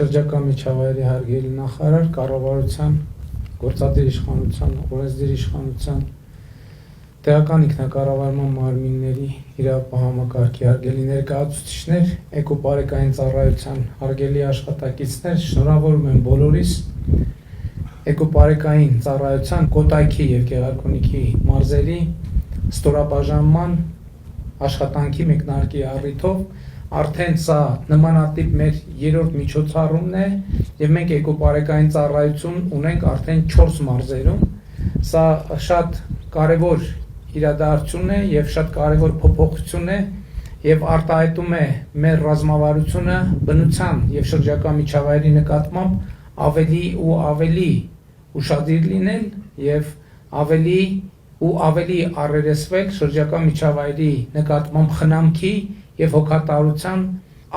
շրջակա միջավայրի հարգելի նախարար, կառավարության, գործադիր իշխանության, օրենսդիր իշխանության, տեղական ինքնակառավարման մարմինների իրավապահ համակարգի հարգելի ներկայացուցիչներ, էկոպարեկային ծառայության հարգելի աշխատակիցներ, շնորհավորում եմ բոլորիս էկոպարեկային ծառայության Կոտայքի և Գեղարքունիքի մարզերի ստորաբաժանման աշխատանքի մեկնարկի առիթով արդեն սա նմանատիպ մեր երրորդ միջոցառումն է և մենք էկոպարեկային ծառայություն ունենք արդեն 4 մարզերում։ Սա շատ կարևոր իրադարձություն է և շատ կարևոր փոփոխություն է և արտահայտում է մեր ռազմավարությունը բնության և շրջակա միջավայրի նկատմամբ ավելի ու ավելի ուշադիր լինել և ավելի առերեսվել շրջակա միջավայրի նկատմամբ խնամքի և հոգատարության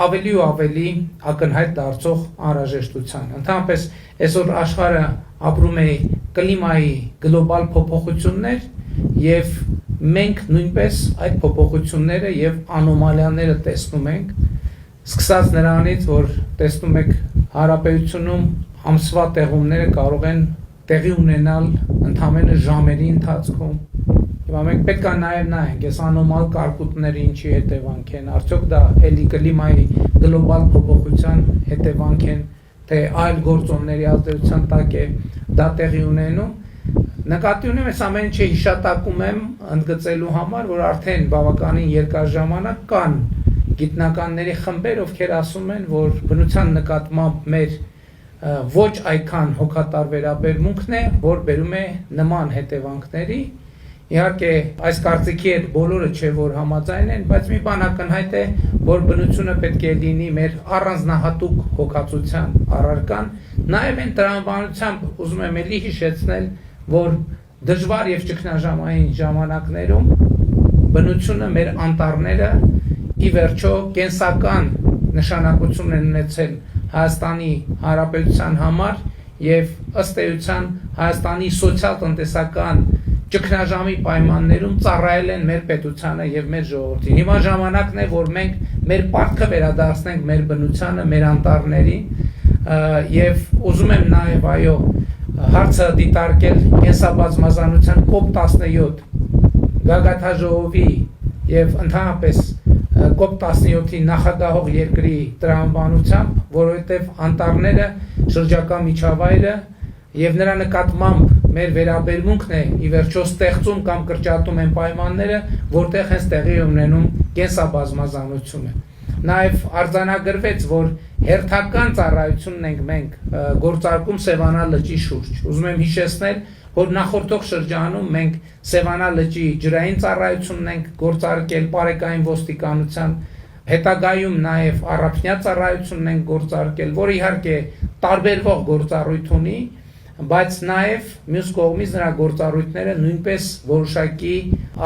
ավելի ու ավելի ակնհայտ դարձող անհրաժեշտության։ Ընդհանրապես այսօր աշխարհը ապրում է կլիմայի գլոբալ փոփոխություններ և մենք նույնպես այդ փոփոխությունները և անոմալիաները տեսնում ենք, սկսած նրանից, որ տեսնում եք հանրապետությունում ամսվա տեղումները կարող են տեղի ունենալ ընդամենը ժամերի ընթացքում։ Հիմա մենք պետք է նաև նայենք, այս անոմալ կարկուտները ինչի հետևանք են, արդյոք դա էլի կլիմայի գլոբալ փոփոխության հետևանք են, թե այլ գործոնների ազդեցության տակ է դա տեղի ունենում։ Նկատի ունեմ այս ամեն ինչը հիշատակում եմ ընդգծելու համար, որ արդեն բավականին երկար ժամանակ կան գիտնականների խմբեր, ովքեր ասում են, որ բնության նկատմամբ մեր ոչ այքան հոգատար վերաբերմունքն է, որ բերում է նման հետևանքների։ Իհարկե այս կարծիքի հետ բոլորը չէ որ համաձայն են, բայց մի բան ակնհայտ է, որ բնությունը պետք է լինի մեր առանձնահատուկ հոգացության առարկան։ Նաև այն տրամաբանությամբ ուզում եմ էլի հիշեցնել, որ դժվար և ճգնաժամային ժամանակներում բնությունը, մեր անտառները ի վերջո կենսական նշանակություն են ունեցել Հայաստանի Հանրապետության համար և ըստ էության Հայաստանի սոցիալ-տնտեսական ճգնաժամի պայմաններում ծառայել են մեր պետությանը և մեր ժողովրդին։ Հիմա ժամանակն է, որ մենք մեր պարտքը վերադարձնենք մեր բնությանը, մեր անտառներին և ուզում եմ նաև այո հարցը դիտարկել կենսաբազմազանության COP17 գագաթնաժողովի և ընդհանրապես COP17-ի նախագահող երկրի տրամաբանությամբ, որովհետև անտառները, շրջակա միջավայրը և նրա նկատմամբ մեր վերաբերմունքն է ի վերջո ստեղծում կամ կրճատում են պայմանները, որտեղ հենց տեղի ունենում կենսաբազմազանությունը։ Նաև արձանագրվեց, որ հերթական ծառայությունն ենք մենք գործարկում Սևանա լճի շուրջ։ Ուզում եմ հիշեցնել, որ նախորդող շրջանում մենք Սևանա լճի ջրային ծառայությունն ենք գործարկել պարեկային ոստիկանության, հետագայում նաև առափնյա ծառայությունն ենք գործարկել, որ իհարկե տարբերվող գործառույթ ունի, բայց նաև մյուս կողմից նրա գործառույթները նույնպես որոշակի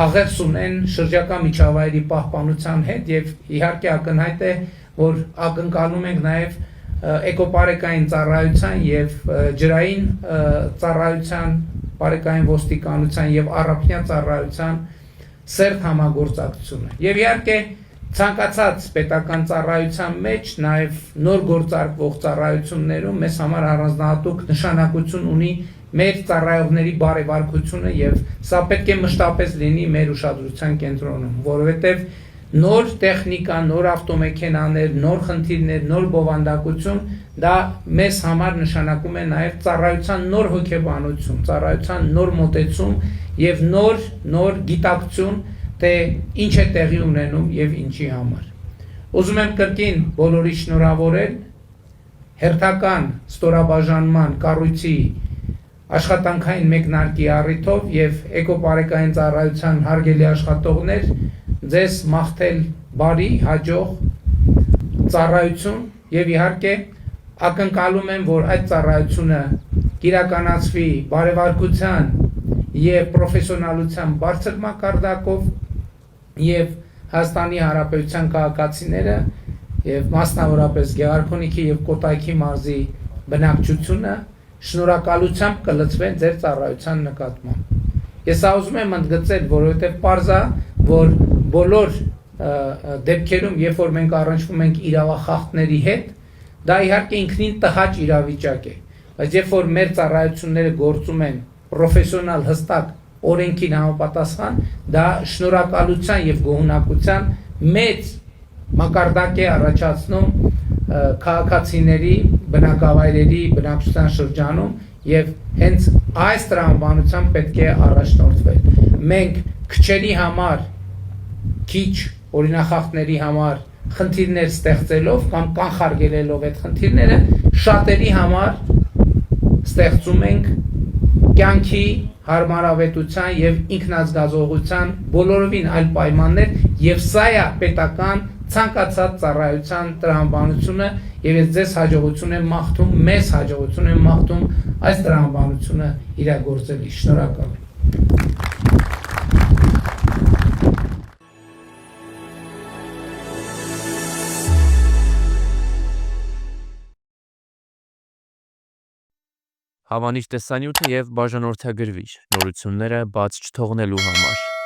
աղերս ունեն շրջակա միջավայրի պահպանության հետ և իհարկե ակնհայտ է, որ ակնկալում ենք նաև էկոպարեկային ծառայության և ջրային ծառայության, պարեկային ոստիկանության և առափնյա ծառայության սերտ համագործակցությունը։ Եվ իհարկե ցանկացած պետական ծառայության մեջ նաև նոր գործարկվող ծառայություններում մեզ համար առանձնահատուկ նշանակություն ունի մեր ծառայողների բարևարկությունը և սա պետք է մշտապես լինի մեր ուշադրության կենտրոնում, որովհետև նոր տեխնիկա, նոր ավտոմեքենաներ, նոր խնդիրներ, նոր բովանդակություն դա մեզ համար նշանակում է նաև ծառայության նոր հոգեբանություն, ծառայության նոր մոտեցում և նոր գիտակցություն, թե ինչ է տեղի ունենում և ինչի համար։ Ուզում եմ կրկին բոլորի շնորհավորել հերթական ստորաբաժանման կառույցի աշխատանքային մեկնարկի առիթով և էկոպարեկային ծառայության հարգելի աշխատողներ, ձեզ մաղթել բարի, հաջող ծառայություն և իհարկե ակնկալում եմ, որ այդ ծառայությունը կիրականացվի բարևարկության և պրոֆեսիոնալության բարձր մակարդակով և Հայաստանի Հանրապետության քաղաքացիները և մասնավորապես Գեղարքունիքի և Կոտայքի մարզի բնակչությունը շնորհակալությամբ կլցվեն ձեր ծառայության նկատմամբ։ Ես սա ուզում եմ ընդգծել, որովհետև պարզ է, որ բոլոր դեպքերում, երբ որ մենք առնչվում ենք իրավախախտների հետ, Դա իհարկե ինքնին տհաճ իրավիճակ է, բայց երբ որ մեր ծառայությունները գործում են պրոֆեսիոնալ հստակ օրենքին համապատասխան, դա շնորհակալության եւ գոհունակության մեծ մակարդակ է առաջացնում քաղաքացիների, բնակավայրերի, բնակչության շրջանում եւ հենց այս տրամաբանությամբ պետք է առաջնորդվել։ Մենք քչերի համար, քիչ օրինախախտների համար խնդիրներ ստեղծելով կամ կանխարգելելով այդ խնդիրները, շատերի համար ստեղծում ենք կյանքի հարմարավետության եւ ինքնազգացողության բոլորովին այլ պայմաններ, եւ սա է պետական ցանկացած ծառայության տրամաբանությունը, եւ ես ձեզ հաջողություն եմ մաղթում, մեզ հաջողություն եմ մաղթում այս տրամաբանությունը իրագործելի։ Շնորհակալ եմ։ Հավանիր տեսանյութը եւ բաժանորդագրվիր նորությունները բաց չթողնելու համար։